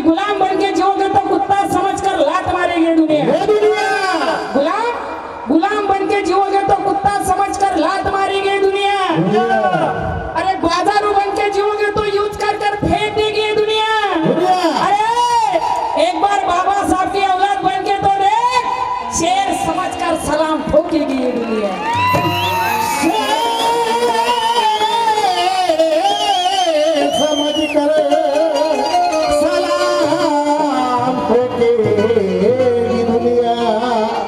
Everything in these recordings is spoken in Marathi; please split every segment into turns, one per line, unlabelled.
गुलाम बन के जियोगे तो कुत्ता समझकर लात मारेगी दुनिया। गुलाम बन के जियोगे तो कुत्ता समझकर लात मारेगी दुनिया। अरे बाजारू बन के जियोगे तो यूज कर कर फेंक देगी दुनिया। अरे एक बार बाबा साहब की औलाद बन के तो देख, शेर समझकर सलाम ठोकेगी ये दुनिया।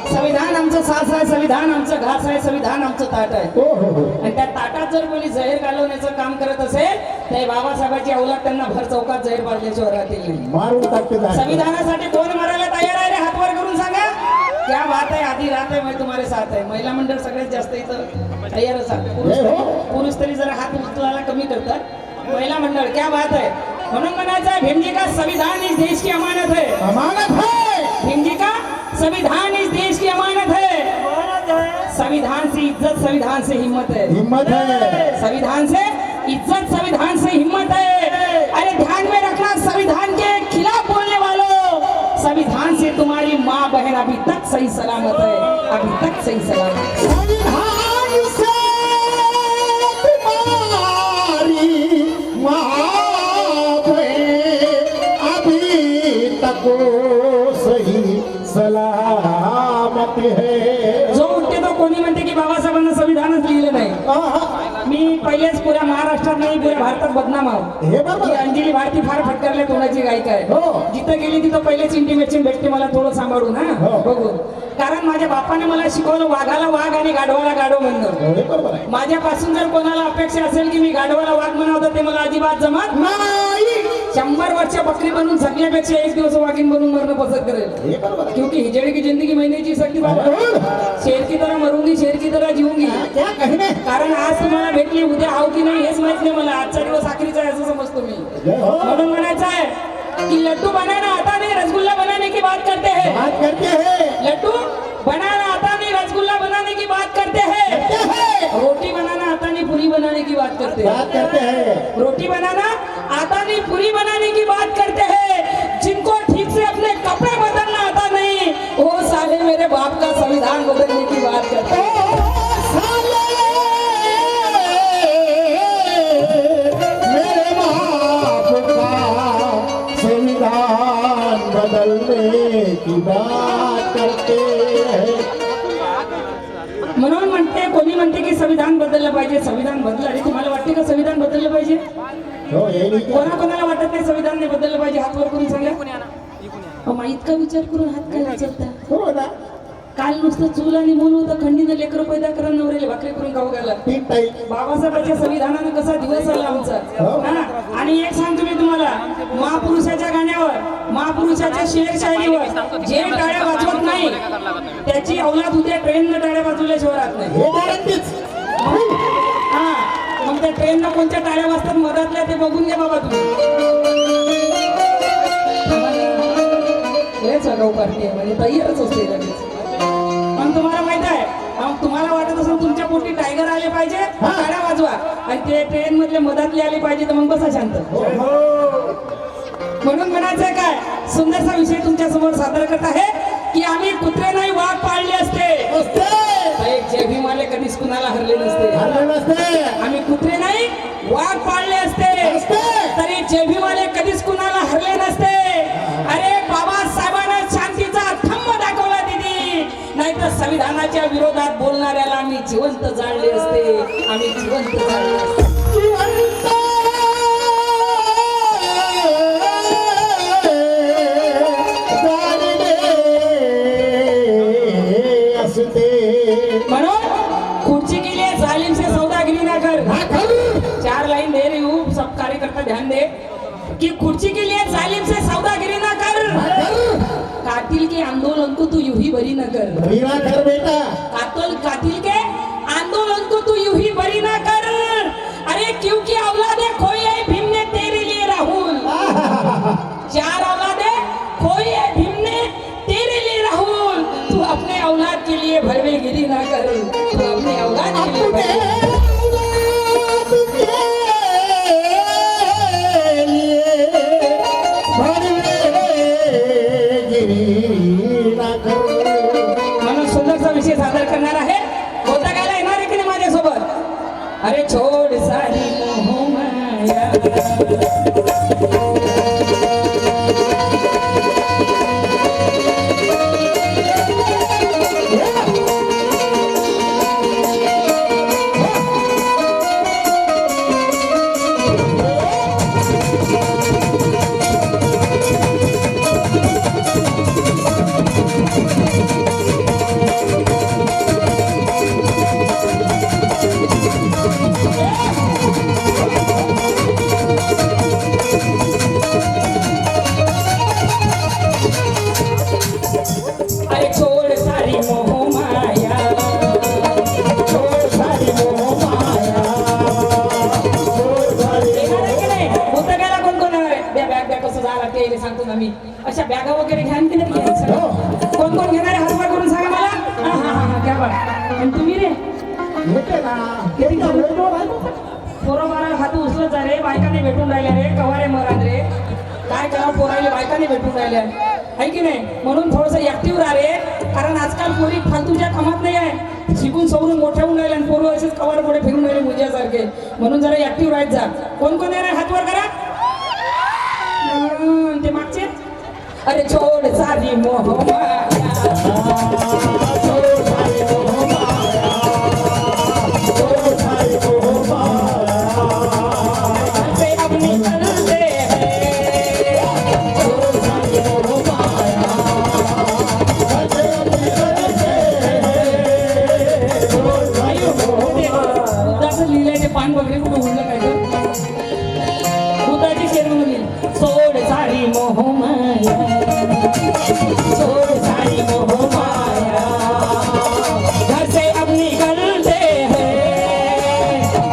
संविधान आमचं सास आहे, संविधान आमचं घास आहे, संविधान आमचं ताट आहे. आणि त्या ताटात जर कोणी जहीर घालवण्याचं काम करत असेल तर बाबासाहेबांची औलाद त्यांना भर चौकात जहीर पाडल्याशिवाय राहतील नाही.
मारून टाकते.
संविधानासाठी कोण मरायला तयार आहे रे? हात वर करून सांगा. क्या बात आहे, आधी राहत आहे, मैं तुम्हारे साथ आहे. महिला मंडळ सगळ्यात जास्त इथं तयारच आहे. पुरुष तरी जरा हात उचलायला कमी करतात. महिला मंडळ क्या बात आहे. म्हणून म्हणायचं आहे भीमजी का संविधान इस देश की अमानत है.
अमानत है.
भीमजी का संविधान इस देश की अमानत है. संविधान से इज्जत, संविधान से हिम्मत है.
हिम्मत है.
संविधान से इज्जत, संविधान से हिम्मत है. अरे ध्यान में रखना, संविधान के खिलाफ बोलने वालों, संविधान से तुम्हारी माँ बहन अभी तक सही सलामत है. अभी तक सही सलामत है.
संविधान से तुम्हारी माँ अभी तक सही सलामत है.
जो उठते तो कोणी म्हणते की बाबासाहेबांना संविधानच लिहिलं नाही. मी पहिलेच पुऱ्या महाराष्ट्रात नाही पुऱ्या भारतात बदनाम आहोत.
हे बरोबर.
अंजली भारती फार फटकारल्या तोंडाची गायिका आहे. जिथं गेली तिथं पहिलेच इंटिमेशन भेटते मला थोडं सांभाळून हा बघून. कारण माझ्या बापाने मला शिकवलं वाघाला वाघ आणि गाढवाला गाढव म्हणणं. माझ्यापासून जर कोणाला अपेक्षा असेल की मी गाढवाला वाघ म्हणावं ते मला अजिबात जमत नाही. 100 वर्ष बकरी बनून जगण्यापेक्षा एक दिवस वाघीण बनून मरणं पसंत करेल. क्योंकि हिजड़े की जिंदगी मैंने जी सकती बाबा. शेर की तरह मरूंगी, शेर की तरह जीऊंगी. कारण आज तुम्हाला भेटली, उद्या आहो की नाही हेच माहित नाही मला. आजचा दिवस आखरीचा आहे असं समजतो मी. म्हणून म्हणायचं आहे कि लड्डू बनाना आता नहीं, रसगुल्ला बनाने की बात करते हैं. लड्डू बनाना आता नहीं, रसगुल्ला बनाने की बात करते हैं. रोटी बनाना आता नहीं, पूरी बनाने की बात करते हैं. रोटी बनाना आता नहीं, पूरी बनाने की बात करते हैं. जिनको ठीक से अपने कपड़े बदलना आता नहीं, वो साले मेरे बाप का संविधान बदलने की बात करते हैं.
बदलने की बात करते हैं.
म्हणून म्हणते कोणी म्हणते की संविधान बदललं पाहिजे. संविधान बदललं आणि तुम्हाला वाटते का संविधान बदललं पाहिजे? कोणाकोणाला वाटत नाही संविधान नाही बदललं पाहिजे? हात वर करून सांगा. इतका विचार करून हात काय उचलता? काल नुसतं चूल आणि मूल होतं, खंडीनं लेकरं पैदा करा, नवरेले भाकरी करून खाऊ घाला. बाबासाहेबांच्या संविधानानं कसा दिवस आला आमचा. आणि एक सांगतो मी तुम्हाला, महापुरुषाच्या गाण्यावर, महापुरुषाच्या शेर शायरीवर जे टाळ्या वाजवत नाही त्याची औलाद उद्या ट्रेननं टाळ्या वाजवल्याशिवाय राहत नाही. हा मग त्या ट्रेननं कोणत्या टाळ्या वाजतात मधातल्या ते बघून घ्या बाबा तुम्ही. हेच अगाऊ पार्टी आहे म्हणजे तयारच असते लगेच. पण तुम्हाला माहित आहे, तुम्हाला वाटत असेल तुमच्या पोटी टायगर आले पाहिजे टाळ्या वाजवा, आणि ते ट्रेन मधले मधातले आले पाहिजे तर मग बसा शांत. म्हणून म्हणायचंय काय, सुंदरसा विषय तुमच्या समोर सादर करत आहे की आम्ही कुत्रे नाही वाघ पाळले असते. जय भीमाले कधीच कुणाला हरले नसते. आम्ही कुत्रे नाही वाघ पाळले असते तरी जय भीमाले कधीच कुणाला हरले नसते. अरे बाबासाहेबांना शांतीचा थंब दाखवला दिदी, नाही तर संविधानाच्या विरोधात बोलणाऱ्याला आम्ही जिवंत जाळले असते. आम्ही जिवंत जाळले असते. म्हणून खुर्ची के लिए जालिम से सौदागिरी ना कर. 4 लाइन दे रही हूँ, सब कार्यकर्ता ध्यान दे कि खुर्ची के लिए जालिम से सौदागिरी ना कर. कातिल के आंदोलन को तू यूं ही बरी न कर.
बेटा
कातिल के आंदोलन को तू यूं ही बरी ना कर. अरे क्योंकि औलादे खोई है भीम ने तेरे लिए राहुल. 4 औलादे खोई है भीम ने तेरे लिए राहुल. तू अपने औलाद के लिए भरवेगिरी ना कर. तू अपने औलाद के लिए अरे छोड सारी मोह माया,
छोड सारी मोह माया, छोड सारी
येणार आहे की नाही? पुस्तकाला कोण कोण येणार आहे? द्या बॅग द्या, कसं झालं ते सांगतो ना मी. अशा बॅगा वगैरे घ्या की नाही घ्यायचं? कोण कोण घेणार आहे? हात वर करून सांगा मला. हा हा हा घ्या बरं. आणि तुम्ही रे
येते ना किती वेळ आहे
पोरं मारा हात उचलत जा रे, बायकाने भेटून राहिल्या रे, कवारे मरान रे. काय करा पोरायले बायकाने भेटून राहिल्या आहे की नाही? म्हणून थोडंसं ऍक्टिव्ह राहा रे, कारण आजकाल पोरी फालतूच्या कामात नाही आहे. शिकून सवरून मोठ्या होऊन राहिले आणि पोरं असेच कवार पुढे फिरून राहिले मुंज्यासारखे. म्हणून जरा ऍक्टिव्ह राहत जा. कोण कोण येणार हात वर करा. ते मागचे अरे छोड सारी मोह माया,
छोड सारी मोह माया, छोड सारी मोह माया,
से अपनी चलते हैं.
छोड सारी मोह माया, कसे अपनी करते हैं, छोड सारी मोह माया.
बुद्धाचं लिहिलंय ते पान वगैरे कुठं उडलं काय तर? बुद्धाची शेर म्हणून लिहिली. सोड सारी मोह माया, सोड सारी मोह माया, घर से अब निकलते हैं.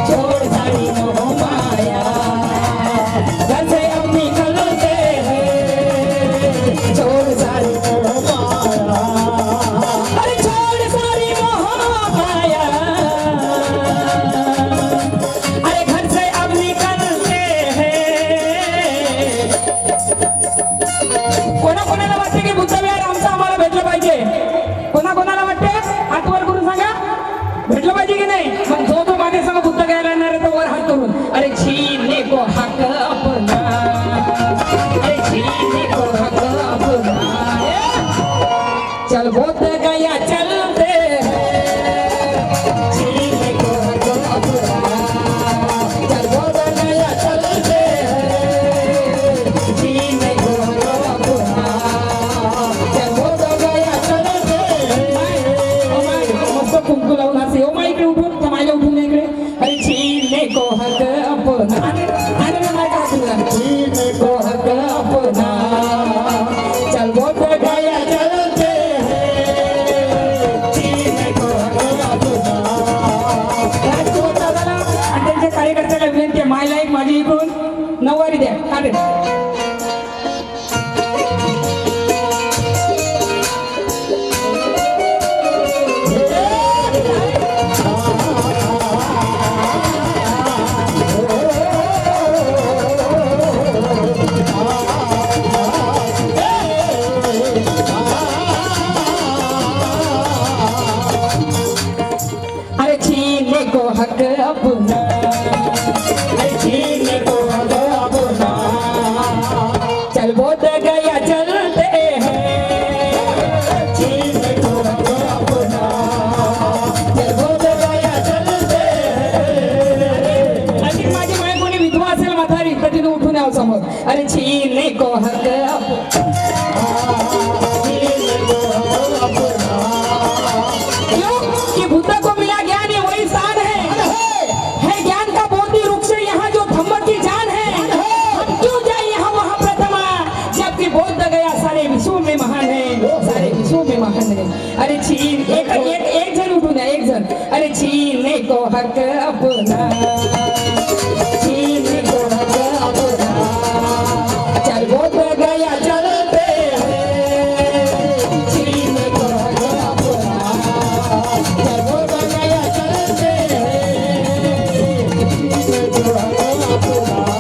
छोड़ सारी मोह माया, घर से अब निकलते हैं. छोड़ सारी मोह माया, अरे छोड़ सारी मोह माया, अरे घर से अब निकलते हैं. कोणाकोणाला वाटते की बुद्ध विहार आमचं आम्हाला भेटलं पाहिजे? कोणाकोणाला वाटते? हात वर करून सांगा. भेटलं पाहिजे की नाही? मग जो तो माझ्या संग बुद्ध घ्यायला येणार आहे तो वर हात करून. अरे छीने को हक अपना, अरे छीने को हक अपना. चल बुद्ध गया चलते हैं. छीने को हक अपना, चल बुद्ध गया चलते हैं. छीने को हक अपना, चल बुद्ध गया चलते हैं. मस्त कुंकू लावून असे ओ माईकडे उठून त्या मायला उठून नाही इकडे. अरे छीने को हक अपना, आणि ना माय का
छीने
को हक अपना, चल बुद्ध गया चलते हैं. छीने को हक अपना. राजकुमार दादाला आणि त्यांच्या कार्यकर्त्याला विनंती आहे, मायला एक माझी इकडून नऊवारी द्या. काढे. अरे छीने को हक अपना, अरे छीने को हक अपना, चल बुद्ध गया चलते हैं. छीने को हक अपना, चल बुद्ध गया चलते हैं. अशी माझी माय कोणी विधवा असेल म्हातारी तर तिने उठून यावं समोर. अरे छीने को हक अपना, क्यों कि बुद्ध को मिला ज्ञान, ये वही स्थान है ज्ञान का बोधि वृक्ष यहाँ जो धम्म की जान है. हम क्यों जाए यहाँ वहाँ प्रथमा, जबकि बोध गया सारे विश्व में महान है, सारे विश्व में महान है. अरे छीन एक एक एक जन उठून या, एक जन. अरे छीने को हक अपना, छीने को हक अपना, चल बोध गया चलते हैं. छीने को हक अपना, चल बोध गया चलते हैं.
छीने को हक अपना,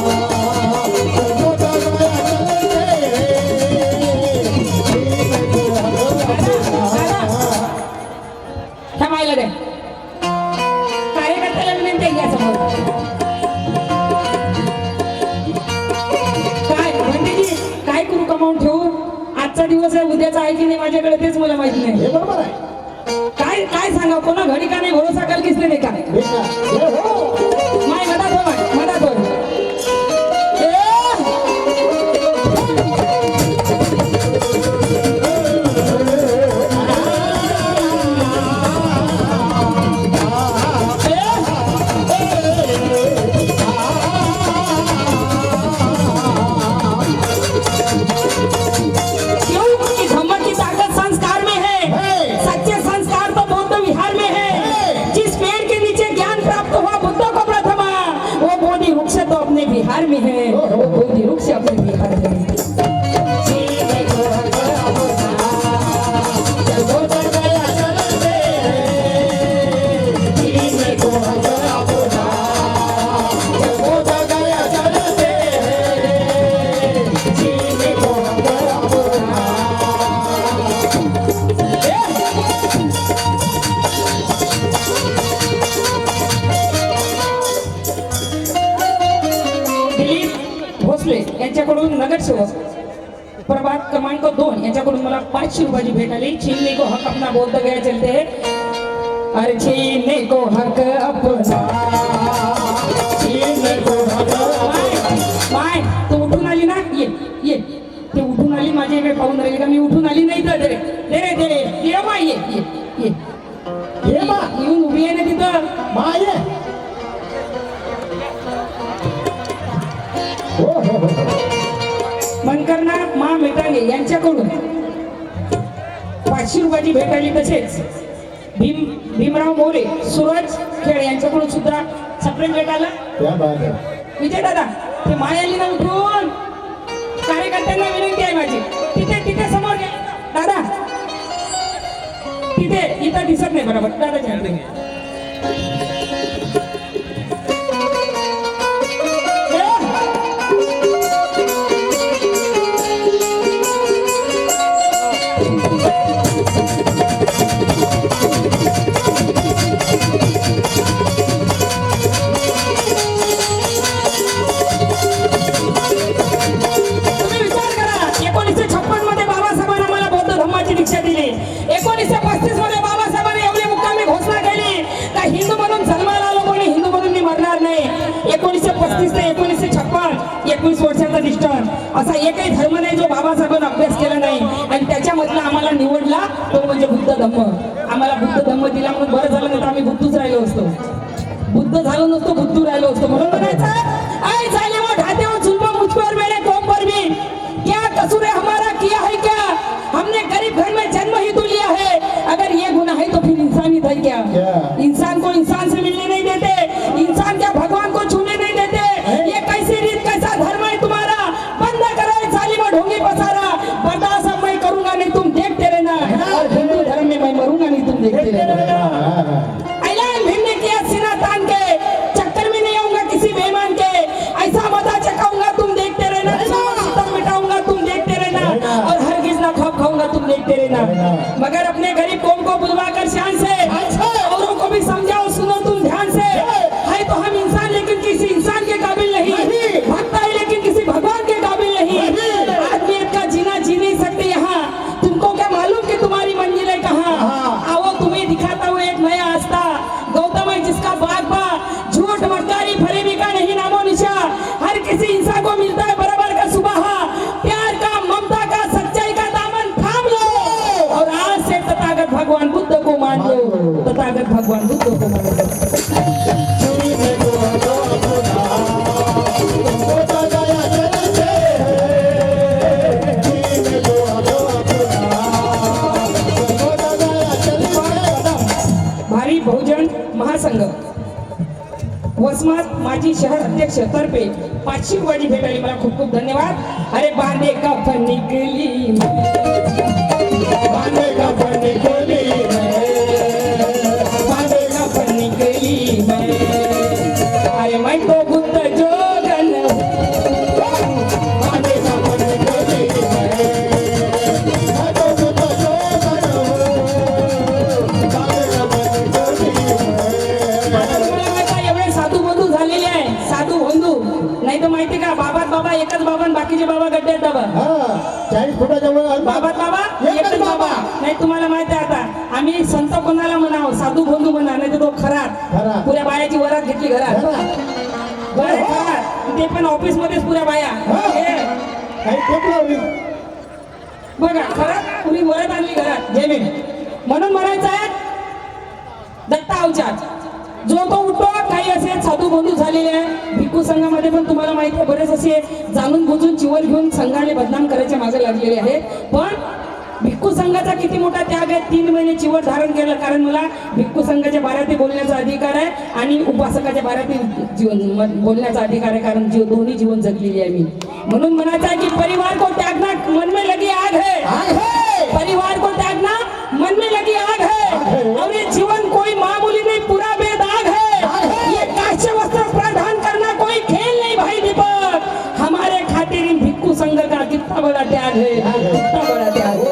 छोड गया चलते हैं, छीने को हक अपना.
थांबायला दे. कार्यकर्त्याला विनंती आहे, या समोर. आजचा दिवस आहे उद्याचा आहे की नाही माझ्याकडे तेच मला माहित नाही.
हे बरोबर आहे.
काय काय सांगा कोणा घडी का नाही भरोसा काल किसने नाही का
हे का? हे हो.
माय मधात हो. बिहार में है वो बोधि वृक्ष अपने बिहार में है. यांच्याकडून नगरसेवक प्रभाग क्रमांक 2 यांच्याकडून मला 500 रुपयाची भेट आली. छीनने को हक अपना बोलता गया चलते अरे छीनने को हक अपना छीनने को हक माय तू उठून आली ना ये ते उठून आली माझ्याकडे पाहून राहिली का मी उठून आली नाही तर दे रे ये माय ये मा येऊन उभी आहे ना तिथं
माय
मनकरना मा मेटांगे यांच्याकडून 500 रुपयाची भेट आली. तसेच भीमराव मोरे सूरज खेळ यांच्याकडून सुद्धा सेपरेट भेट आला. विजय दादा ते मायाली ना उठून कार्यकर्त्यांना विनंती आहे माझी तिथे समोर घे दादा तिथे इथं दिसत नाही बरोबर दादा दीक्षा दिली. 1935 मध्ये बाबासाहेबांनी एवढी मुक्कामी घोषणा केली का हिंदू म्हणून जन्माला आलो कोणी हिंदू म्हणून मी मरणार नाही. 1935 ते 1956 21 वर्षाचा डिस्टन्स असा एकही धर्म नाही जो बाबासाहेबांनी अभ्यास केला नाही आणि त्याच्यामधला आम्हाला निवडला तो म्हणजे बुद्ध धम्म. आम्हाला बुद्ध धम्म दिला म्हणून बरं झालं नाही तर आम्ही बुद्धूच राहिलो असतो. बुद्ध झालो नसतो बुद्धू राहिलो असतो. म्हणून म्हणायचं आय झाले वो ढाते हो जुल्म मुझ पर मेरे कौम पर भी क्या कसूर है हमारा किया है क्या हमने गरीब घर में जन्म ही तो लिया है अगर ये गुनाह है तो फिर इंसानियत है क्या. इंसान को इंसान से मिलने नहीं देते इंसान क्या भगवान को छूने नहीं देते. ये कैसी रीत कैसा धर्म है तुम्हारा बंद करो जालिम ढोंगी पसारा. बर्दाश्त अब मैं करूंगा नहीं तुम देखते रहना और हिंदू धर्म में मैं मरूंगा नहीं तुम देखते रहना. ऐलान भीम ने किया सीना तान के चक्कर में नहीं आऊंगा किसी बेईमान के ऐसा मजा चखाऊंगा तुम देखते रहना मिटाऊंगा तुम देखते रहना और हरगिज ना खौफ खाऊंगा तुम देखते रहना. मगर अपने गरीब कौम को बुलवा कर शान से औरों को भी समझाओ सुनो तुम ध्यान से. है तो हम इंसान लेकिन किसी इंसान के काबिल नहीं भक्त है लेकिन किसी भगवान के काबिल नहीं. आदमियत का जीना जी नहीं सकते यहाँ तुमको क्या मालूम कि तुम्हारी मंजिल है कहाँ. आओ तुम्हें दिखाता हुआ एक नया आस्था गौतम है जिसका बाग बा झूठ मक्कारी फरेबी का नहीं नामो निशा. हर किसी इंसान को मिलता है बराबर का सुबह प्यार का ममता का सच्चाई का दामन थाम लो और आज से तथागत भगवान बुद्ध को मान लो. तथागत भगवान बुद्ध को मान लो. भारी बहुजन महासंघ वसमत माजी शहर अध्यक्ष तर्फे 500 रुपयाची भेट आली. मला खूप खूप धन्यवाद. अरे बांधे कफन निकली बांधे कफन निकली बांधे कफन निकली अरे मैं तो बुद्ध जोगन बांधे कफन निकली मैं तो बुद्ध जोगन एवढे साधू बंधू झालेले आहे साधू बंधू नाही तर माहिती का बाबा एकच बाबा बाकीचे बाबा गड्डे एक डबा.
हा 40 फुटाच्या वर
बाबा एकच बाबा. नाही तुम्हाला माहिती आहे आता आम्ही संत कोणाला म्हणावं, साधू बंधू म्हणा, नाही तर तो खरा पुऱ्या बायाची वरात घेतली घरात. बरं खरा ते पण ऑफिस मध्येच पुऱ्या बाया.
काही टेप लावली.
बघा खरा पुरी वरात आणली घरात जमीन. म्हणून म्हणायचं आहे दत्ता अवचार जो तो उठतो. काही असे साधू बंधू झालेले आहे भिक्खू संघामध्ये पण तुम्हाला माहिती आहे बरेच असे जाणून बुजून चिवर घेऊन संघाने बदनाम करायचे मागे लागलेले आहेत. पण भिक्खू संघाचा किती मोठा त्याग आहे. 3 महिने चिवर धारण केलं कारण मला भिक्खू संघाच्या बाराती बोलण्याचा अधिकार आहे आणि उपासकाच्या बाराती जीवन बोलण्याचा अधिकार आहे कारण दोन्ही जीवन जगलेली आहे मी. म्हणून म्हणायचं आहे की परिवार को त्यागना मन में लगी आग है. परिवार को त्यागना मन में लगी आग है और ये जीवन कोई मामूली नहीं पूरा बेदाग है. ये काश्य वस्त्र प्रदान करना कोई खेल नहीं भाई दीपक. हमारे खातिर इन भिक्खू संघ का कितना बड़ा त्याग है, कितना बड़ा त्याग है.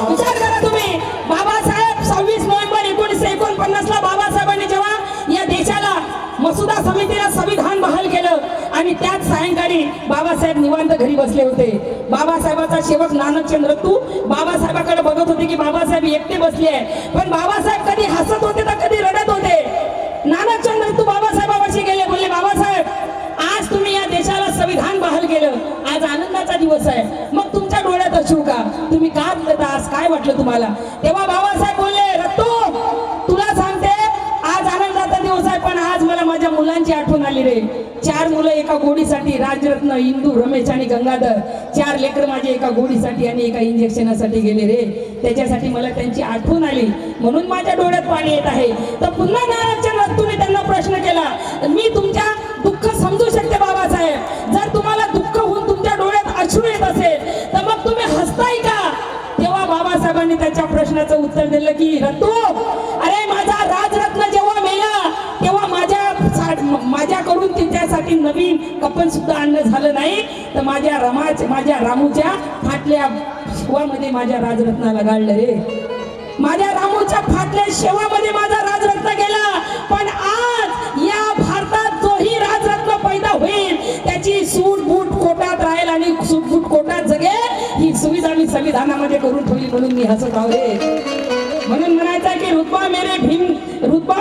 विचार करा तुम्ही बाबासाहेब 26 नोव्हेंबर 1949 ला बाबासाहेबांनी जेव्हा या देशाला मसुदा समितीला संविधान बहाल केलं आणि त्याच सायंकाळी बाबासाहेब निवांत घरी बसले होते. बाबासाहेबाचा सेवक नानकचंद्र तू बाबासाहेबाकडे बघत होते की बाबासाहेब एकटे बसले आहे. पण बाबासाहेब कधी हसत होते तर कधी रडत होते. नानकचंद्र तू बाबासाहेबापाशी गेले बोलले बाबासाहेब आज तुम्ही या देशाला संविधान बहाल केलं, आज आनंदाचा दिवस आहे. मग तुमच्या डोळ्यात अश्रू का, तुम्ही का रडता, आज काय वाटलं तुम्हाला. तेव्हा बाबासाहेब बोलले रत्तू तुला सांगते आज आनंदाचा दिवस आहे पण आज मला माझ्या मुलांची आठवण आली रे. 4 मुलं एका गोडीसाठी राजरत्न इंदू रमेश आणि गंगाधर. 4 लेकर माझे एका गोडीसाठी आणि एका इंजेक्शनासाठी गेले रे. त्याच्यासाठी मला त्यांची आठवण आली म्हणून माझ्या डोळ्यात पाणी येत आहे. तर पुन्हा नारायणच्या रत्तूने त्यांना प्रश्न केला मी तुमच्या दुःख समजू शकते बाबासाहेब. जर तुम्हाला दुःख होऊन तुमच्या डोळ्यात अश्रू येत असेल तर मग तुम्ही हसताय का. तेव्हा बाबासाहेबांनी त्याच्या प्रश्नाचं उत्तर दिलं की रत्तू अरे माझा राजरत्न जेव्हा मेला तेव्हा माझ्याकडून त्याच्यासाठी नवीन कपन सुद्धा आणणं झालं नाही तर माझ्या रामूच्या फाटल्या शेवामध्ये माझ्या राजरत्नाला गाळलं रे. माझ्या रामूच्या फाटल्या शेवामध्ये माझा राजरत्न गेला. पण आज या भारतात जोही राजरत्न पैदा होईल त्याची सूट बूट कोटात राहील आणि सूट बूट कोटात जगेल ही सुविधा मी संविधानामध्ये करून ठेवली म्हणून मी हसत आहो रे. म्हणून म्हणायचं की रुतबा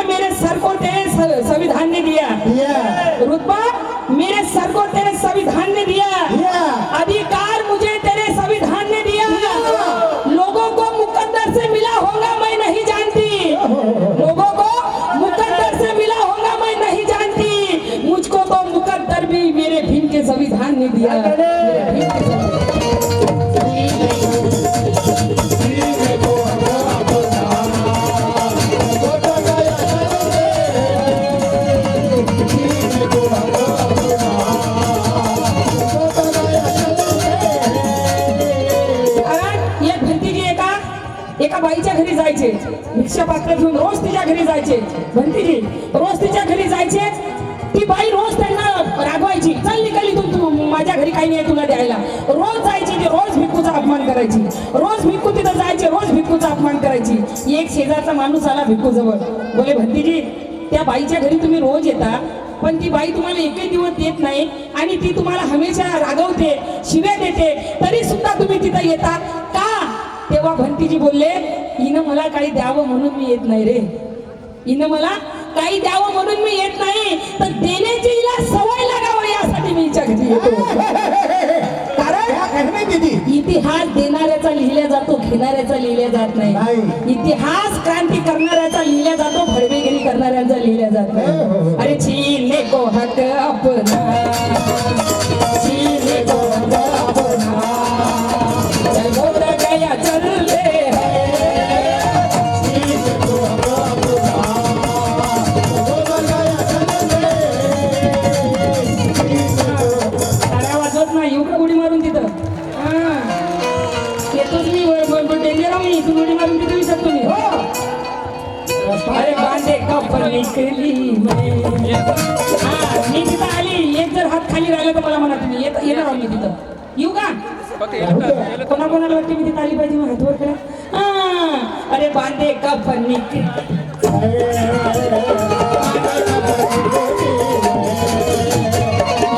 मेरे सर को तेरे संविधान ने दिया. रुतबा मेरे सर को तेरे संविधान ने दिया. अधिकार मुझे तेरे संविधान ने दिया. लोगों को मुकद्दर से मिला होगा मैं नहीं जानती. लोगों को मुकद्दर से मिला होगा मैं नहीं जानती. मुझको तो मुकद्दर भी मेरे भीम के संविधान ने दिया. एका बाईच्या घरी जायचे भिक्षा पात्र घेऊन रोज तिच्या घरी जायचे. भंतीजी रोज तिच्या घरी जायचे. ती बाई रोज त्यांना रागवायची चल निघाली तू माझ्या घरी काही नाही तुला द्यायला. रोज जायची ती रोज भिक्खूचा अपमान करायची. रोज भिक्खू तिथं जायचे रोज भिक्खूचा अपमान करायची. एक शेजारचा माणूस आला भिक्खू जवळ बोले भंतीजी त्या बाईच्या घरी तुम्ही रोज येता पण ती बाई तुम्हाला एकही दिवस देत नाही आणि ती तुम्हाला हमेशा रागवते शिव्या देते तरी सुद्धा तुम्ही तिथं येता का. तेव्हा भंतीजी बोलले हिनं मला काही द्यावं म्हणून मी येत नाही रे. हिनं मला काही द्यावं म्हणून मी येत नाही तर देण्याची हिला सवय लागावं यासाठी मी हिच्या घरी येतो. कारण इतिहास देणाऱ्याचा लिहिला जातो घेणाऱ्याचा लिहिला जात नाही. इतिहास क्रांती करणाऱ्याचा लिहिला जातो फडवेगिरी करणाऱ्यांचा लिहिला जात नाही. अरे छीने को हक अपना छीने को हक अपना चलो गया चल उडी मारून तिथं येतोच मी डेंजर मी इथून उडी मारून तिथं विसरतो मी. अरे बांधे कपल निकली मी तिथं आली एक जर हात खाली खाली राहिलं तर मला म्हणा तुम्ही येणार आहो मी तिथं येऊ का कोणाकोणाला वाटते मी तिथं आली पाहिजे मग हातवर करा अरे बांधे का फन्नी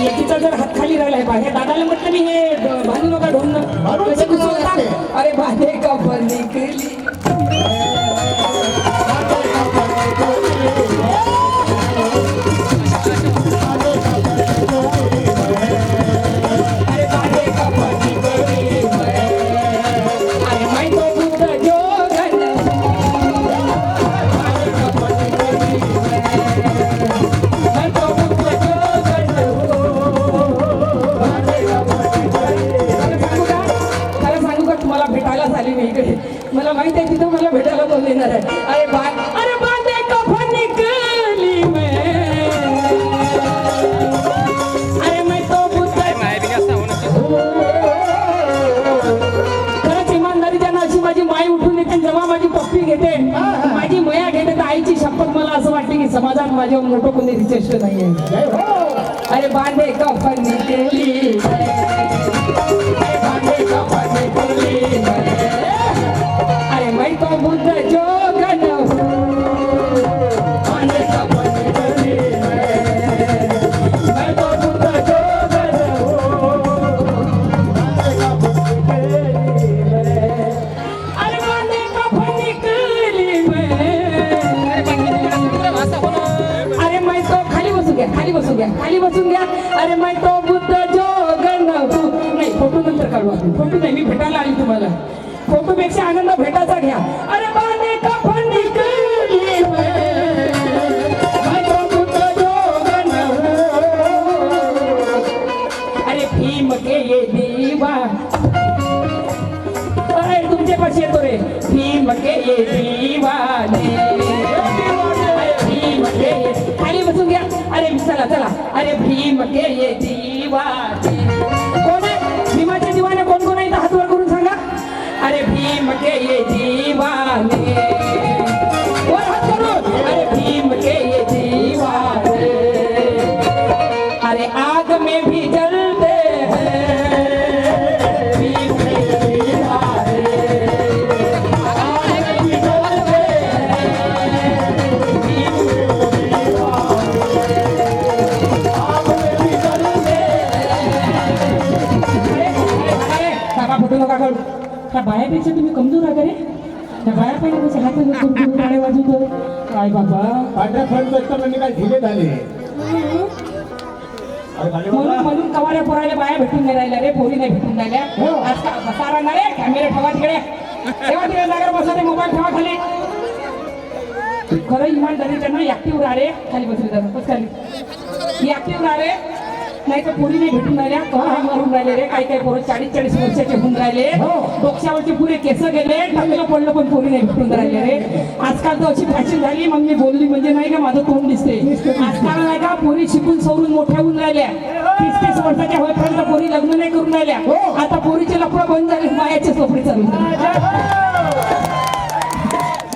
एकीचा जर हात खाली राहिलाय बा हे दादाला म्हटलं मी हे बांधू नका ढोलणं कसे घुसवतात अरे बांधे का फन्नी केली मला माहित आहे तिथं मला भेटायला कोण येणार आहे अरे बांधे कफन निकली अरे मैं तो खरंच इमानदारीच्या नाशी माझी माई उठून येते जेव्हा माझी पप्पी घेते माझी मया घेते तर आईची शपथ मला असं वाटते की समाजात माझ्यावर मोठं कोणी रिचेष्ट नाहीये अरे बांधे कफन निकली अरे बांधे कफन निकली अरे मैं तो बुद्ध जोगन बांधे कफन निकली मैं तो बुद्ध जोगन अरे बांधे कफन निकली अरे मैं तो खाली बसून घ्या अरे मैं तो बुद्ध जोगन नाही फोटो नंतर काढू आपण फोटो नाही मी भेटायला आली तुम्हाला फोटो पेक्षा आनंद भेटायचा घ्या अरे बांधे कफन निकली मैं तो बुद्ध जोगन अरे भीम के ये दीवा अरे तुमचे पास येतो रे भीम के ये दीवाने भीम के ये खाली बसून घ्या अरे चला अरे भीम के ये दीवाने कोण आहे भीमाचे दीवाने कोण आहे हात वर करून सांगा अरे भीम के ये दीवाने और हाथ करो अरे भीम के ये दीवाने अरे आग में भी जलते हैं भीम के ये दीवाने आग में भी जलते हैं भीम के ये दीवाने आग में भी जलते अरे बाबा फोटो नका काढू त्या बायापेक्षा तुम्ही कमजोर आहे का रे त्या बाया पाहिजे कसे हात गाड्या वाजवतो काय बाबा
पांढऱ्या फंड म्हणजे काय ढिले झाले
म्हणून कवाऱ्या पोरायला बाया भेटून नाही राहिल्या रे पोरी नाही भेटून राहिल्या आजकाल बसारा ना रे कॅमेरे ठेवा तिकडे तेव्हा तिकडे जागर बसा रे मोबाईल ठेवा खाली खरं इमानदारी त्यांना ऍक्टिव्ह राहिले खाली बसले जातात बस खाली ऍक्टिव्ह राहिले नाही तर पोरी नाही भेटून राहिल्या कवा मारून राहिले रे काही काही पोरं 40-40 वर्षाचे होऊन राहिले डोक्यावरचे पुरे केस गेले टाकलं पडलं पण पोरी नाही भेटून राहिले रे आजकाल तर अशी फॅशन झाली मग मी बोलली म्हणजे नाही का माझं तोंड दिसते आजकाल नाही का पोरी शिकून सवरून मोठ्या होऊन राहिल्या 30-30 वर्षाच्या होईपर्यंत पोरी लग्न नाही करून राहिल्या आता पोरीचे लफडं बंद झाले मायाचे सोपडे चालू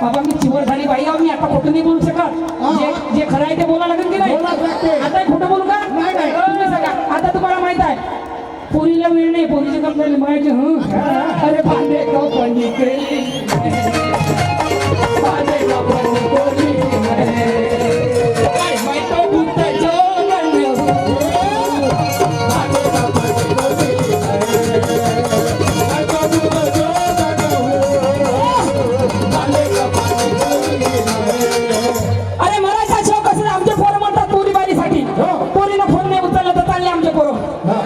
बाबा मी चिवड झाली बाई आहो मी आता खोटं नाही बोलू शकत जे खरं आहे ते बोला लागेल की नाही आता खोटं बोलू का तुम्ही सांगा आता तुम्हाला माहित आहे पोरीला वेळ नाही पोरीचे काम झाले मायाचे अरे बांधे कफन निकली बांधे कफन निकली अरे मैं तो बुद्ध जोगन बांधे कफन निकली मैं तो बुद्ध जोगन बांधे कफन निकली अरे मराठा शो कसं आमचे पोरं म्हणतात पोरी बारीसाठी पोरीनं फोन नाही उचलला तर चालले आमचे पोरं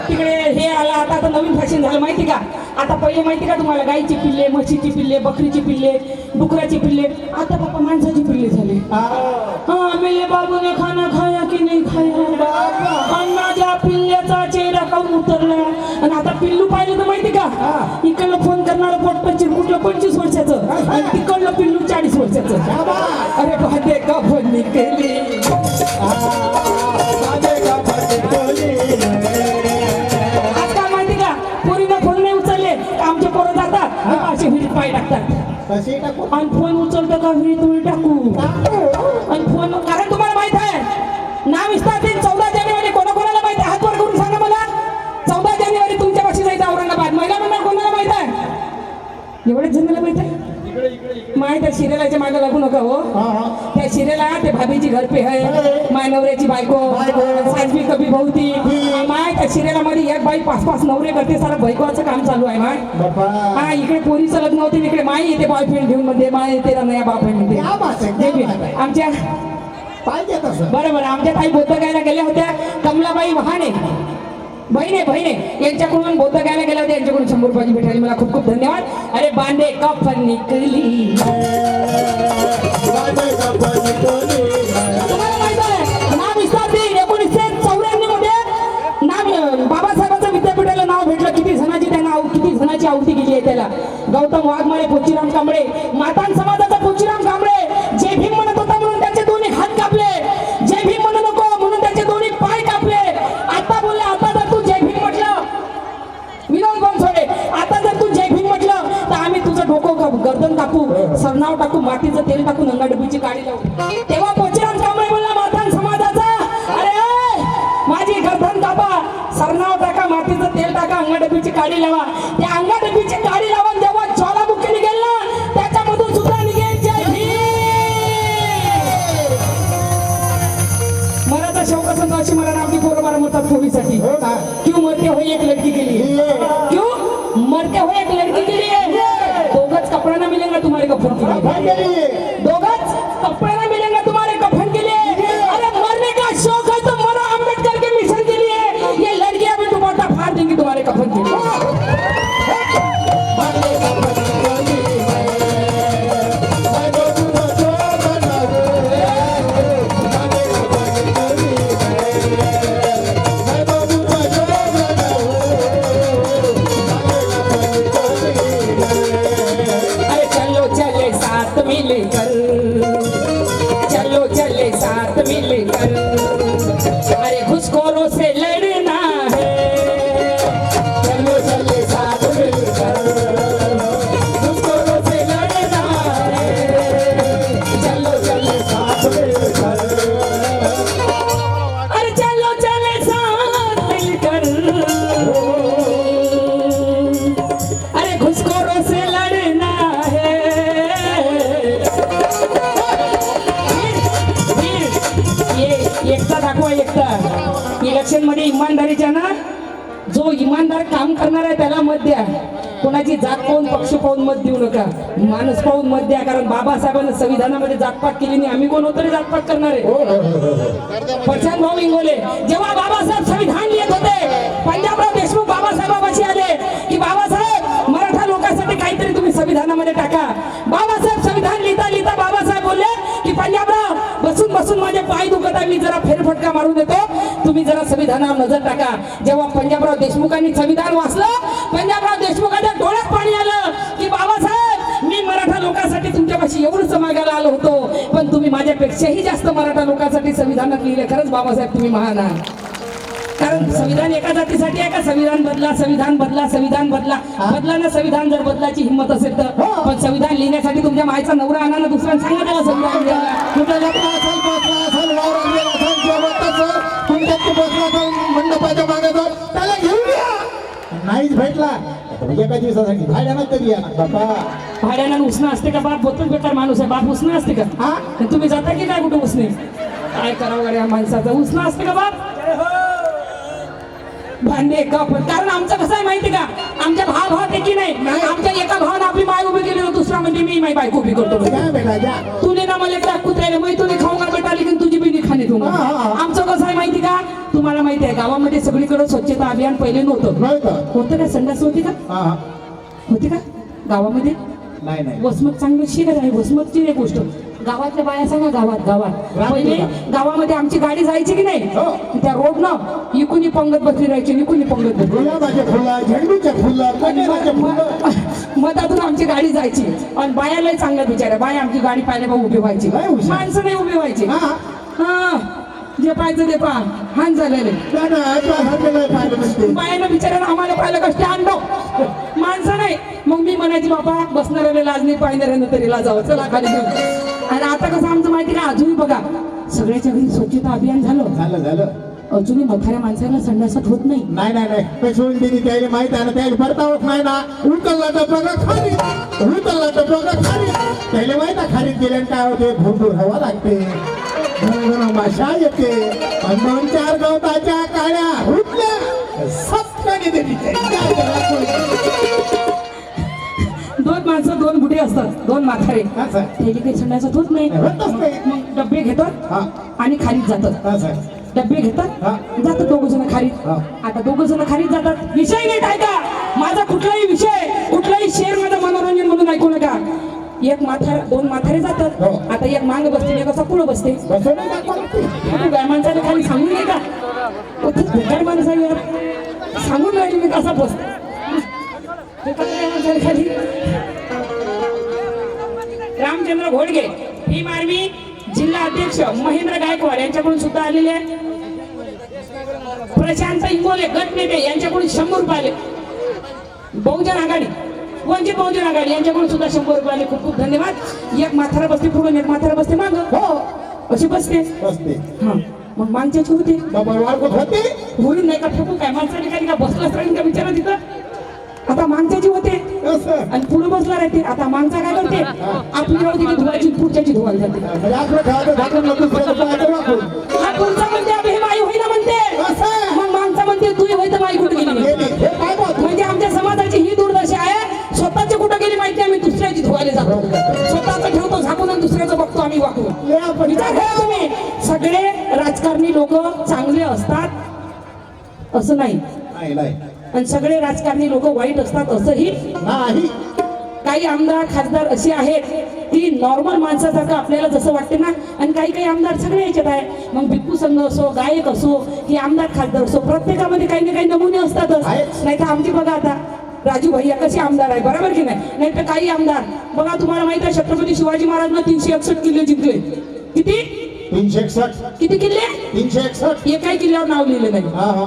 तिकडे हे आला आता नवीन फॅशन झालं माहिती का आता पहिले माहिती का तुम्हाला गाईची पिल्ले म्हशीची पिल्ले बकरीची पिल्ले डुकराची पिल्ले आता बाबा माणसाची पिल्ले झाले हाँ मेरे बाबू ने खाना खाया की नाही खाया आणि माझ्या पिल्ल्याचा चेहरा काऊन उतरला आणि आता पिल्लू पाहिलं तर माहिती का इकडलं फोन करणारं पोट चिरकुटलं 25 वर्षाचं आणि तिकडलं पिल्लू 40 वर्षाचं अरे बांधे कफन निकली आता माहिती का पोरीनं फोन नाही उचलले आमचे पोरं जातात असे विहिरीत पाय टाकतात आणि फोन उचलतो का विहिरीत उडी टाकू आणि फोन कारण तुम्हाला माहित आहे नाव विस्तारतील 14 जानेवारी कोणाकोणाला माहिती आहे हात वर करून सांगा एवढेच जणांना माहित आहे माय त्या शिरेलाच्या मागे लागू नका हो. त्या शिरेला ते भाभीची घरपे आहे, माय नवऱ्याची बायको, सासबी कभी भाऊती. माय त्या शिरेला मध्ये एक बाई 5-5 नवरे करते, सारा बैकवाचं काम चालू आहे माय. हा इकडे पोरीचं लग्न होते, इकडे माय येते बॉयफ्रेंड घेऊन मध्ये, माय येते नया बापफ्रेंड मध्ये. आमच्या बरोबर आमच्या ताई बौद्ध गायला गेल्या होत्या, कमलाबाई वहाणे बहिणे यांच्याकडून बौद्ध गायला गेल्या होत्या, यांच्याकडून 100 रुपयाची भेट आली. मला खूप खूप धन्यवाद. अरे बांधे कफन निकली, तुम्हाला माहित आहे नाम विस्तारते 1994 मध्ये नाम बाबासाहेबांचं विद्यापीठाला नाव भेटलं. किती जणांची आहुती गेली आहे त्याला. गौतम वाघमारे, पोचीराम कांबळे, मातान समाजाचा पोचीराम कांबळे जे भीम म्हणत होता म्हणून त्याचे दोन्ही हात कापले, जय भीम म्हणू नको म्हणून त्याचे दोन्ही पाय कापले. आता बोलले आता जर तू जय भीम म्हटलं, विनोद बनसोडे आता जर तू जय भीम म्हटलं तर आम्ही तुझं डोकं गर्दन कापू, सरनाव टाकू, मातीचं तेल टाकू, नंगाडबीची काडी लावू. तेव्हा पोचीराम कांबळे बोलला मातान समाजाचा, अरे माझी गर्दन कापा, सरनाव टाका, मातीचं तेल टाका, अंगाडबीची काडी लावा. त्या अंगाडबीची काडी लावून जेव्हा ज्वालामुखी निघेल ना त्याच्यामधून सुद्धा निघेल जय भीम. मराठा शौक असं अशी मला नाम की पोरं मारा म्हणतात पोरीसाठी. क्यों मरते हो एक लड़की के लिए, क्यों मरते हो एक लड़की के लिए. दोघच कपड़ा ना मिलेगा तुम्हारे कफन के लिए, दोघच कपड़ा ना मिलेगा तुम्हारे कफन के लिए. अरे मरने का शौक है तो मरो अम्बेडकर के मिशन के लिए, ये लड़कियां भी दुपट्टा फाड़ देंगी तुम्हारे कफन के लिए. चलो चले साथ मिलकर, अरे घुसखोरों से लड़ना है. चलो चले साथ मिलकर, घुसखोरों से लड़ना है. चलो चले साथ मिलकर, अरे चलो चले साथ मिलकर, अरे घुसखोरों से लड़ना है. एकता दाखवा, एकता. इलेक्शन मध्ये इमानदारीच्या ना, जो इमानदार काम करणार आहे त्याला मत द्या. कोणाची जात पाहून पक्ष पाहून मत देऊ नका, माणूस पाहून मत द्या. कारण बाबासाहेबांनी संविधानामध्ये जातपात केली नाही, आम्ही कोण होतो रे जातपात करणारे. प्रशांत भाऊ इंगोले जेव्हा बाबासाहेब संविधान लिहित होते, पंजाबराव देशमुख बाबासाहेबांपाशी आले की बाबासाहेब मराठा लोकांसाठी काहीतरी तुम्ही संविधानामध्ये टाका. बाबासाहेब संविधान लिहिता लिहिता बाबासाहेब बोलले की पंजाबराव बसून बसून माझे पाय दुखत आहे, मी जरा फेरफटका मारून देतो, तुम्ही जरा संविधानावर नजर टाका. जेव्हा पंजाबराव देशमुखांनी संविधान वाचलं, पंजाबराव देशमुखांच्या डोळ्यात पाणी आलं की बाबासाहेब मी मराठा लोकांसाठी तुमच्यापाशी एवढंच मागायला आलो होतो, पण तुम्ही माझ्यापेक्षाही जास्त मराठा लोकांसाठी संविधानात लिहिले. खरंच बाबासाहेब तुम्ही महान आहात. कारण संविधान एका जातीसाठी आहे का? संविधान बदला, संविधान बदला, संविधान बदला. बदला ना संविधान जर बदलाची हिंमत असेल तर. पण संविधान लिहिण्यासाठी तुमच्या मायचा नवरा आणा ना दुसऱ्या, सांगा त्याला संविधान
त्याला घेऊन या. नाहीच भेटला एका दिवसासाठी भाड्यानं तरी या बापा.
भाड्यानं उसणं असते का बाप? बोतच बेकार माणूस आहे बाप. उसणं असते का? हा तुम्ही जाता की काय कुठं उसणे? काय करावं या माणसाचं? उसणं असते का बाप? भांडे कप. कारण आमचं कसं आहे माहिती का, आमच्या भावात की नाही, आमच्या एका भावानं आपली माय उभी केली, दुसरा म्हणजे मी माय बायको उभी करतो. तुने ना मला त्या कुत्र्याला माहिती तुने खाऊंगा बेटा, लेकिन तुझी बी नाही खाणे तुम्ही. आमचं कसं आहे माहिती का, तुम्हाला माहिती आहे गावामध्ये सगळीकडे स्वच्छता अभियान पहिले नव्हतं. होतं का? संडास होती का? होती का गावामध्ये?
नाही.
वसमत चांगलं शिकत आहे. वसमतची एक गोष्ट गावातल्या बाया सांगा, गावात पहिले गावामध्ये आमची गाडी जायची की नाही, त्या रोड ना इकुनी पंगत बसली राहायची, इकुनी पंगत बसली. मधातून आमची गाडी जायची आणि बायालाही चांगल्या बिचाऱ्या बाया आमची गाडी पाहिल्या उभी व्हायची, माणसं नाही उभी व्हायची. हा जे पाहिजे ते पहा हान झालेले बायानं बिचाऱ्यानं आम्हाला पाहिलं का स्टँड माणसं नाही. मग मी म्हणायची बाबा बसणाऱ्याला लाज नाही, पाहणाऱ्यानं तरी लाजावं, चला खाली घेऊन. आणि आता कसं आमचं माहिती का, अजूनही बघा सगळ्याच्या घरी स्वच्छता अभियान झालं. अजूनही मोठ्या माणसाला संडासात होत नाही.
नाही नाही नाही पेशवून दिली त्याला माहित आहे ना त्याला परतावत नाही ना उतरला तर बघा खाली उतरला तर बघा खाली त्याला माहित आहे खाली गेल्याने काय होते भरपूर हवा लागते घन माशा येते आणि 2-4 गवताच्या काड्या हुटल्या सत्काने देते काय करायचं?
2 माणसं 2 बुढे असतात 2 म्हातारे
असं.
त्याला काही संडासात होत नाही.
होतच नाही.
मग डबे घेतात
हा
आणि खालीच जातात.
असं.
डबे घेतात
हा.
जातात 2 जण खालीत.
हा.
आता 2 जण खालीत जातात. विषय नाही काय का माझा कुठलाही विषय कुठलाही शेर माझं मनोरंजन म्हणून ऐकू नका. एक म्हातारा 2 म्हातारे जातात.
हो.
आता एक मांग बसते एक असा पुढं बसते.
बसवून दाखवा लागते.
तू काय माणसाला खाली सांगून नाही का काय माणसाला यार सांगून राहिली मी कसा बसतो ते काय माणसाला खाली. रामचंद्र घोडगे भीम आर्मी जिल्हा अध्यक्ष महेंद्र गायकवाड यांच्याकडून सुद्धा आलेले आहे. प्रशांत इंगोले गट नेते यांच्याकडून 100 रुपये आले. बहुजन आघाडी वंचित बहुजन आघाडी यांच्याकडून सुद्धा 100 रुपये आले. खूप खूप धन्यवाद. एक म्हातारा बसते पुढून एक म्हातारा बसते माग
हो
अशी बसते.
बसते
हा मग मागच्याची होते
बाबा वाळगुट होते
होईल नाही का ठोकू काय माणसाने काही का बसलाच राहील का विचारा तिथं. आता मागच्याची होते
असं.
आणि पुढे बसला राहते. आता मागचा काय करते आपली राहते धुवायची पुढच्याची धुवायला जाते.
म्हणजे आपलं खायचं झाकण नको दुसऱ्याचं पाहायचं वाकून.
हा पुढचा म्हणते अबे हे माई होईना म्हणते.
असं.
मग मागचा म्हणते तू होय तर माई कुठे गेली
गेली. हे काय बात?
म्हणजे आमच्या समाजाची ही दुर्दशा आहे. स्वतःची कुठं गेली माहिती आम्ही दुसऱ्याची धुवायला जातो. स्वतःचं ठेवतो झाकून आणि दुसऱ्याचं बघतो आम्ही वाकून.
लय आपण-
विचार करा तुम्ही सगळे राजकारणी लोक चांगले असतात असं नाही
नाही नाही
आणि सगळे राजकारणी लोक वाईट असतात असंही
नाही
काही आमदार खासदार असे आहेत की नॉर्मल माणसासारखं आपल्याला जसं वाटते ना. आणि काही काही आमदार सगळे याच्यात आहे. मग भिक्खू संघ असो गायक असो की आमदार खासदार असो प्रत्येकामध्ये काही ना काही नमुने असतातच.
आहेच.
नाही तर आमची बघा आता राजू भैया कसे आमदार आहे बरोबर की नाही तर काही आमदार बघा तुम्हाला माहित आहे छत्रपती शिवाजी महाराजांना 361 किल्ले जिंकले. किती
361
किती किल्ले
361
एकाही किल्ल्यावर नाव लिहिलं नाही.
हा हा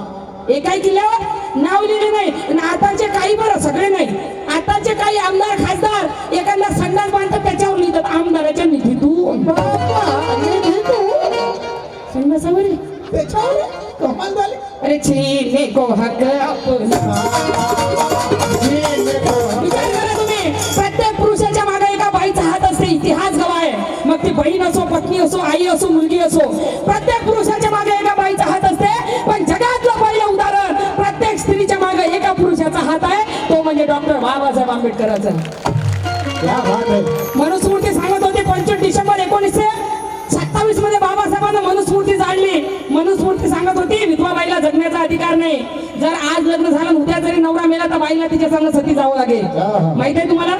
एकाही किल्ल्यावर नाव लिहिले नाही. आणि आताचे काही बरं सगळे नाही. आताचे काही आमदार खासदार एखादा संडास बांधतात त्याच्यावर लिहितात आमदाराच्या निधीतून.
बाबा, निधी तू.
संडासावर
त्याच्यावर कमाल झाली
अरे छीने को हक अपना. विचार करा तुम्ही प्रत्येक पुरुषाच्या मागे एका बाईचा हात असते. इतिहास गवाह आहे. मग ती बहीण असो पत्नी असो आई असो मुलगी असो प्रत्येक पुरुषाच्या मागे एका बाईचा हात असते. पण जगातलं पहिलं उदाहरण प्रत्येक स्त्रीच्या मागे एका पुरुषाचा हात आहे तो म्हणजे डॉक्टर बाबासाहेब आंबेडकरांचा.
क्या बात आहे
मनुस्मृती सांगत होते 25 डिसेंबर 1927 मध्ये बाबासाहेबांना मनुस्मृती जाणली. मनुस्मृती सांगत होती विधवा बाईला जगण्याचा अधिकार नाही. जर आज लग्न झालं उद्या जरी नवरा मेला तर बाईला तिच्या संग सती जावं लागेल. माहित आहे तुम्हाला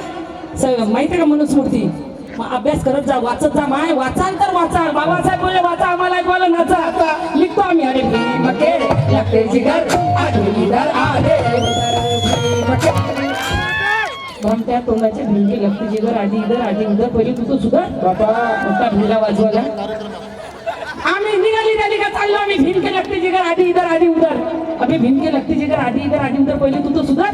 माहित आहे का मनुस्मृती. मग अभ्यास करत जा वाचत जा माय वाचाल तर वाचाल. बाबासाहेब बोलले वाचा आम्हाला ऐकवायला नाचा लिखतो आम्ही. अरे भीम केले लागते जिगर आधी दर आले त्या तोंडाचे भिंगे लागते जिगर आधी उदर पहिली तू सुद्धा
बाबा
मोठा भिंगा वाजवायला आम्ही निघाली का चाललो आम्ही भीम के लगते जिगर आधी उदर अभि भीम के लगते जिगर आधी उदर पहिली तू सुद्धा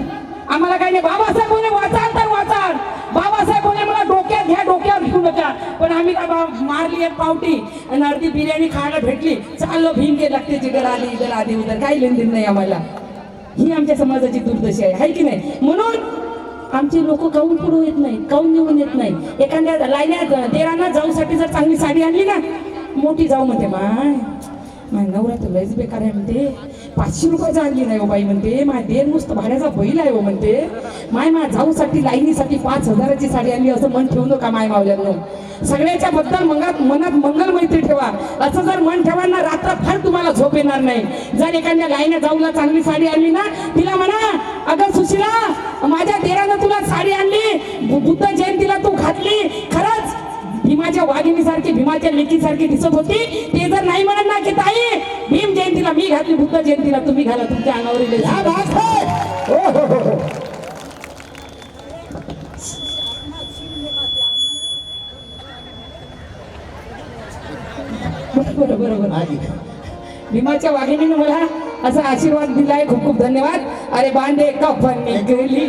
आम्हाला काही नाही. बाबासाहेब बोले वाचाल तर वाचाल. बाबासाहेब बोले मला डोक्यात घ्या डोक्यावर घेऊ नका. पण आम्ही का मारली एक पावटी आणि अर्धी बिर्याणी खायला भेटली चाललो भीम के लगते जिगर आधी उदर काही लेनदेन नाही आम्हाला. ही आमच्या समाजाची दुर्दशा आहे की नाही. म्हणून आमचे लोक काऊन पुढे येत नाही काऊन निवडून येत नाही. एखाद्या लाईन्या देरांना जाऊसाठी जर चांगली साडी आणली ना मोठी जाऊ म्हणते माय नवरा तर लयच बेकार आहे म्हणते. 500 रुपयाचा आणली नाही हो बाई म्हणते. माय देर नुसतं भाड्याचा बैल आहे हो म्हणते. माय जाऊसाठी लाईनीसाठी 5000ची साडी आणली असं मन ठेवू नका माय मावल्यानं. सगळ्याच्या बद्दल मनात मंगल मैत्री ठेवा. असं जर मन ठेवा रात्र फार तुम्हाला झोप येणार नाही. जर एखाद्या लाईने जाऊला चांगली साडी आणली ना तिला म्हणा अगं सुशिला माझ्या देरानं तुला साडी आणली बुद्ध जयंतीला तू घातली खरंच भीमाच्या वाघिणीसारखी भीमाच्या लेकीसारखी दिसत होती. ते जर नाही म्हणत ना की ताई भीम जयंतीला मी घातली बुद्ध जयंतीला तुम्ही घाला तुमच्या अंगावरील
क्या बात है ओ हो हो
बरोबर
आजी
भीमाच्या वाघिणीने मला असा आशीर्वाद दिलाय. खूप खूप धन्यवाद. अरे बांधे कफन निघली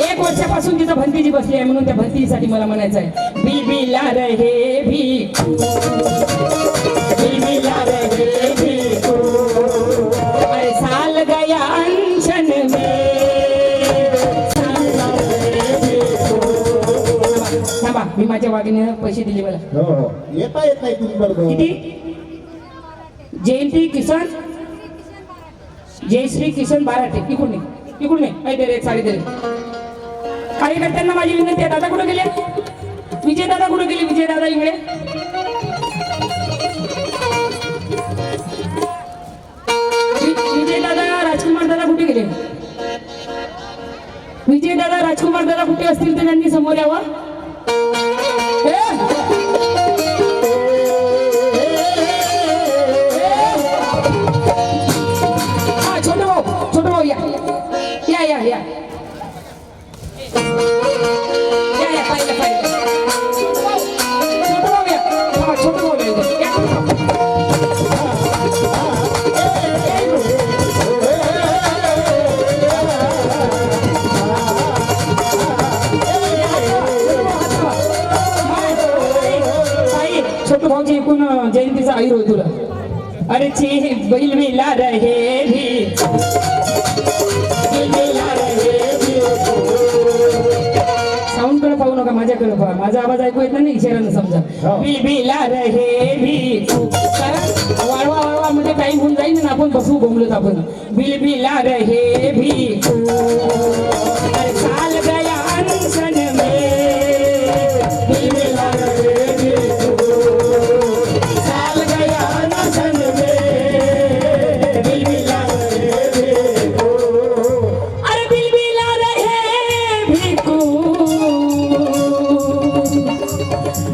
एक वर्षापासून तिथं भंतीजी बसली भरती आहे म्हणून त्या भरतीसाठी मला म्हणायचं आहे बिलबिला रहे भिकू बिलबिला रहे भिकू अरे साल गया अनशन में थांबा मी माझ्या वागीने पैसे दिले मला
हो येता येत नाही तुम्ही बरोबर
किती जयंती किसन जयश्री किसन बाराटे इकडून नाही दे रे एक साडी दे रे. कार्यकर्त्यांना माझी विनंती आहे दादा कुठे गेले विजय दादा कुठे गेले विजय दादा इकडे विजय दादा राजकुमार दादा कुठे गेले विजय दादा राजकुमार दादा कुठे असतील तर त्यांनी समोर यावं छोटं भाऊ या पाहिलं छोटं भाऊ या छोटं भाऊ छोटं भाऊची एकूण जयंतीचा आईर होय तुला अरे ची बैल मिला रहे भी साऊंड कडे पाहू नका माझ्याकडे पहा माझा आवाज ऐकू येत नाही इशारानं समजा बिलबिला रहे भी कारण वाळवा मध्ये टाइम होऊन जाईल ना आपण बसू बोंबलत आपण बिलबिला रहे भी अरे साल गया अनशन में बिलबिला रहे भी साल गया अनशन में बिलबिला रहे भिकू अरे बिलबिला रहे भिकू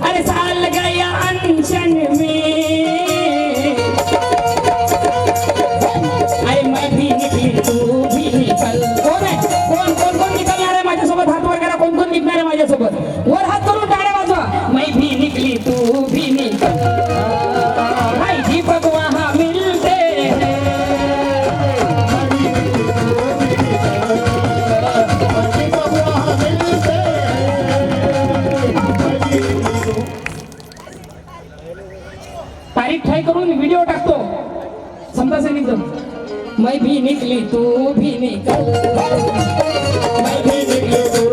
अरे साल गया अनशन में अरे मैं भी निकली तू भी निकल कौन है कौन निकलणार आहे माझ्यासोबत हात वर करा कोण निघणार आहे माझ्यासोबत वर हात करून टाळ्या वाजवा मैं भी निकली तू भी निकल भाई दीपक वहाँ मिलते हैं तारीख ठाई करून व्हिडिओ टाकतो समजा सांगितलं मैं भी निकली तू भी निकल मैं भी निकली तू